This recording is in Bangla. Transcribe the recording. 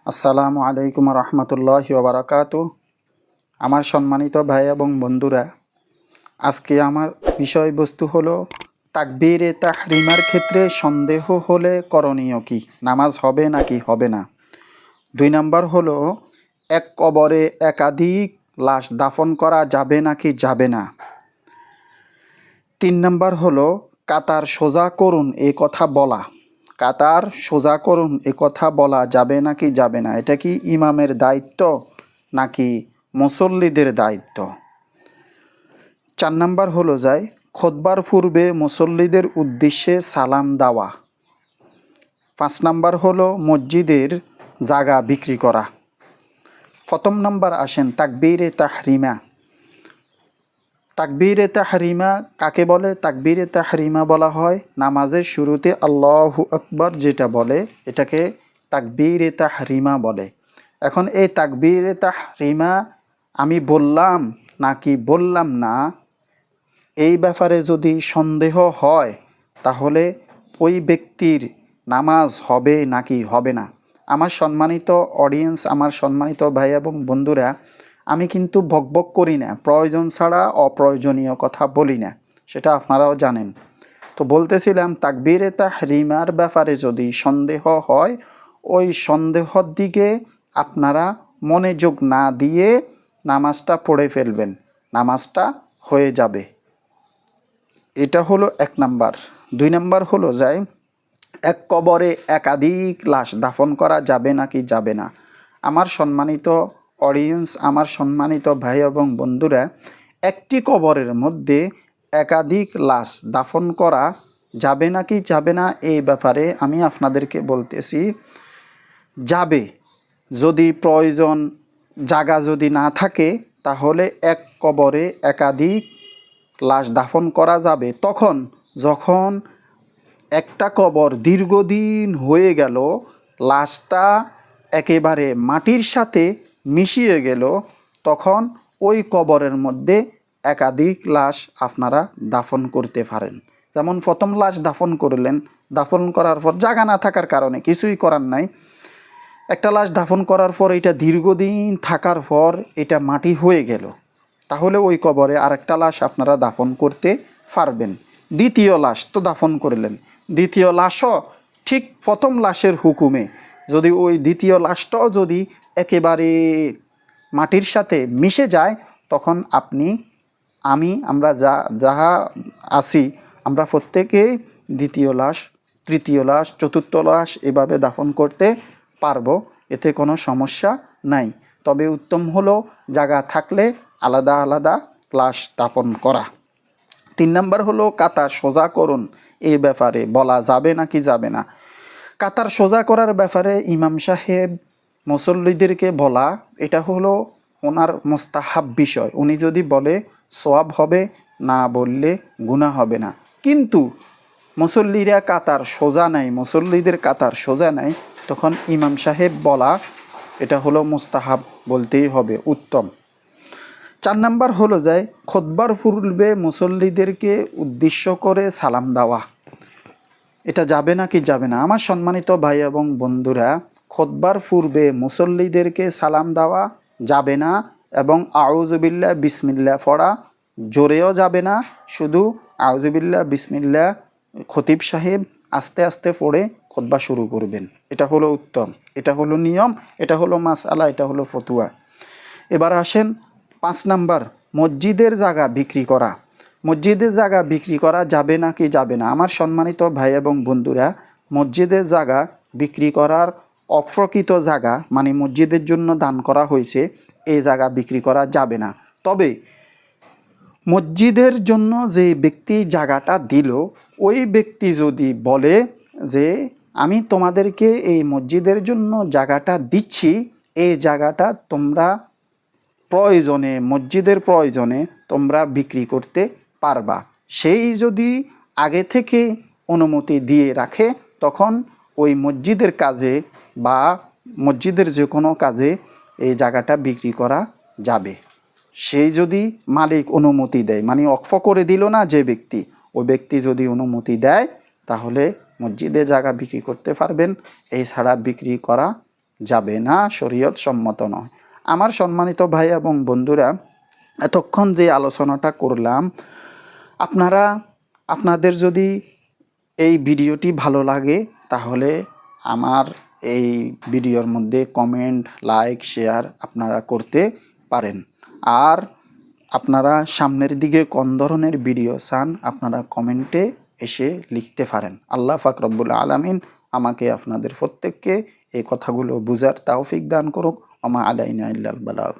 আসসালামু আলাইকুম রহমতুল্লাহি ওয়া বারাকাতুহু। আমার সম্মানিত ভাই এবং বন্ধুরা, আজকে আমার বিষয়বস্তু হলো তাকবীরে তাহরিমার ক্ষেত্রে সন্দেহ হলে করণীয় কি, নামাজ হবে নাকি হবে না। 2 নাম্বার হলো এক কবরে একাধিক লাশ দাফন করা যাবে নাকি যাবে না। 3 নাম্বার হলো কাতার সোজা করুন এ কথা বলা, কাতার সোজা করুন এ কথা বলা যাবে নাকি যাবে না। এটা কি ইমামের দায়িত্ব নাকি মুসল্লিদের দায়িত্ব। 4 নাম্বার হলো যায় খুতবার পূর্বে মুসল্লিদের উদ্দেশ্যে সালাম দেওয়া। 5 নাম্বার হলো মসজিদের জায়গা বিক্রি করা। প্রথম নাম্বার আসেন তাকবীরে তাহরিমা। তাকবীরে তাহরিমা কাকে বলে? তাকবীরে তাহরিমা বলা হয় নামাজের শুরুতে আল্লাহু আকবার যেটা বলে এটাকে তাকবীরে তাহরিমা বলে। এখন এই তাকবীরে তাহরিমা আমি বললাম নাকি বললাম না, এই ব্যাপারে যদি সন্দেহ হয় তাহলে ওই ব্যক্তির নামাজ হবে নাকি হবে না। আমার সম্মানিত অডিয়েন্স, আমার সম্মানিত ভাই এবং বন্ধুরা, আমি কিন্তু বকবক করি না, প্রয়োজন ছাড়া অপ্রয়োজনীয় কথা বলি না, সেটা আপনারাও জানেন। তো বলতেছিলাম তাকবীরে তাহরিমার ব্যাপারে যদি সন্দেহ হয়, ওই সন্দেহর দিকে আপনারা মনোযোগ না দিয়ে নামাজটা পড়ে ফেলবেন, নামাজটা হয়ে যাবে। এটা হলো 1 নাম্বার। 2 নাম্বার হলো যায় এক কবরে একাধিক লাশ দাফন করা যাবে নাকি যাবে না। আমার সম্মানিত অডিয়েন্স, আমার সম্মানিত ভাই এবং বন্ধুরা, একটি কবরের মধ্যে একাধিক লাশ দাফন করা যাবে নাকি যাবে না এই ব্যাপারে আমি আপনাদেরকে বলতেছি যাবে। যদি প্রয়োজন জায়গা যদি না থাকে তাহলে এক কবরে একাধিক লাশ দাফন করা যাবে। তখন যখন একটা কবর দীর্ঘদিন হয়ে গেল, লাশটা একেবারে মাটির সাথে মিশিয়ে গেল, তখন ওই কবরের মধ্যে একাধিক লাশ আপনারা দাফন করতে পারেন। যেমন প্রথম লাশ দাফন করলেন, দাফন করার পর জায়গা না থাকার কারণে কিছুই করার নাই, একটা লাশ দাফন করার পর এটা দীর্ঘদিন থাকার পর এটা মাটি হয়ে গেল, তাহলে ওই কবরে আরেকটা লাশ আপনারা দাফন করতে পারবেন। দ্বিতীয় লাশ তো দাফন করলেন, দ্বিতীয় লাশও ঠিক প্রথম লাশের হুকুমে, যদি ওই দ্বিতীয় লাশটাও যদি একেবারে মাটির সাথে মিশে যায়, তখন আমরা যাহা আছি আমরা প্রত্যেকেই দ্বিতীয় লাশ, তৃতীয় লাশ, চতুর্থ লাশ এভাবে দাফন করতে পারবো, এতে কোনো সমস্যা নাই। তবে উত্তম হলো জায়গা থাকলে আলাদা আলাদা লাশ দাফন করা। 3 নাম্বার হলো কাতার সোজা করুন এই ব্যাপারে বলা যাবে নাকি যাবে না। কাতার সোজা করার ব্যাপারে ইমাম সাহেব মুসল্লিদেরকে বলা, এটা হলো ওনার মুস্তাহাব বিষয়। উনি যদি বলে সওয়াব হবে, না বললে গুনাহ হবে না। কিন্তু মুসল্লিরা কাতার সোজা নাই, মুসল্লিদের কাতার সোজা নাই, তখন ইমাম সাহেব বলা এটা হলো মুস্তাহাব, বলতেই হবে, উত্তম। 4 নাম্বার হলো যায় খুতবার পূর্বে মুসল্লিদেরকে উদ্দেশ্য করে সালাম দেওয়া, এটা যাবে নাকি যাবে না। আমার সম্মানিত ভাই এবং বন্ধুরা, খুতবার পূর্বে মুসল্লিদেরকে সালাম দেওয়া যাবে না, এবং আউযুবিল্লাহ বিসমিল্লাহ পড়া জোরেও যাবে না, শুধু আউযুবিল্লাহ বিসমিল্লাহ খতিব সাহেব আস্তে আস্তে পড়ে খুতবা শুরু করবেন, এটা হলো উত্তম, এটা হলো নিয়ম, এটা হলো মাসআলা, এটা হলো ফতুয়া। এবার আসেন 5 নাম্বার, মসজিদের জায়গা বিক্রি করা। মসজিদের জায়গা বিক্রি করা যাবে নাকি যাবে না। আমার সম্মানিত ভাই এবং বন্ধুরা, মসজিদের জায়গা বিক্রি করার অপ্রকৃত জায়গা, মানে মসজিদের জন্য দান করা হয়েছে, এই জায়গা বিক্রি করা যাবে না। তবে মসজিদের জন্য যে ব্যক্তি জায়গাটা দিল, ওই ব্যক্তি যদি বলে যে আমি তোমাদেরকে এই মসজিদের জন্য জায়গাটা দিচ্ছি, এই জায়গাটা তোমরা প্রয়োজনে, মসজিদের প্রয়োজনে তোমরা বিক্রি করতে পারবা, সেই যদি আগে থেকে অনুমতি দিয়ে রাখে, তখন ওই মসজিদের কাজে বা মসজিদের যে কোনো কাজে এই জায়গাটা বিক্রি করা যাবে। সেই যদি মালিক অনুমতি দেয়, মানে অক্ফ করে দিল না যে ব্যক্তি, ওই ব্যক্তি যদি অনুমতি দেয় তাহলে মসজিদে জায়গা বিক্রি করতে পারবেন, এই ছাড়া বিক্রি করা যাবে না, শরীয়ত সম্মত নয়। আমার সম্মানিত ভাই এবং বন্ধুরা, এতক্ষণ যে আলোচনাটা করলাম, আপনাদের যদি এই ভিডিওটি ভালো লাগে তাহলে আমার এই ভিডিওর মধ্যে কমেন্ট, লাইক, শেয়ার আপনারা করতে পারেন। আর আপনারা সামনের দিকে কোন ধরনের ভিডিও চান আপনারা কমেন্টে এসে লিখতে পারেন। আল্লাহ পাক রব্বুল আলামিন আমাকে আপনাদের প্রত্যেককে এই কথাগুলো বুঝার তৌফিক দান করুক। ওমা আলাইনা ইল্লাল বালাগ।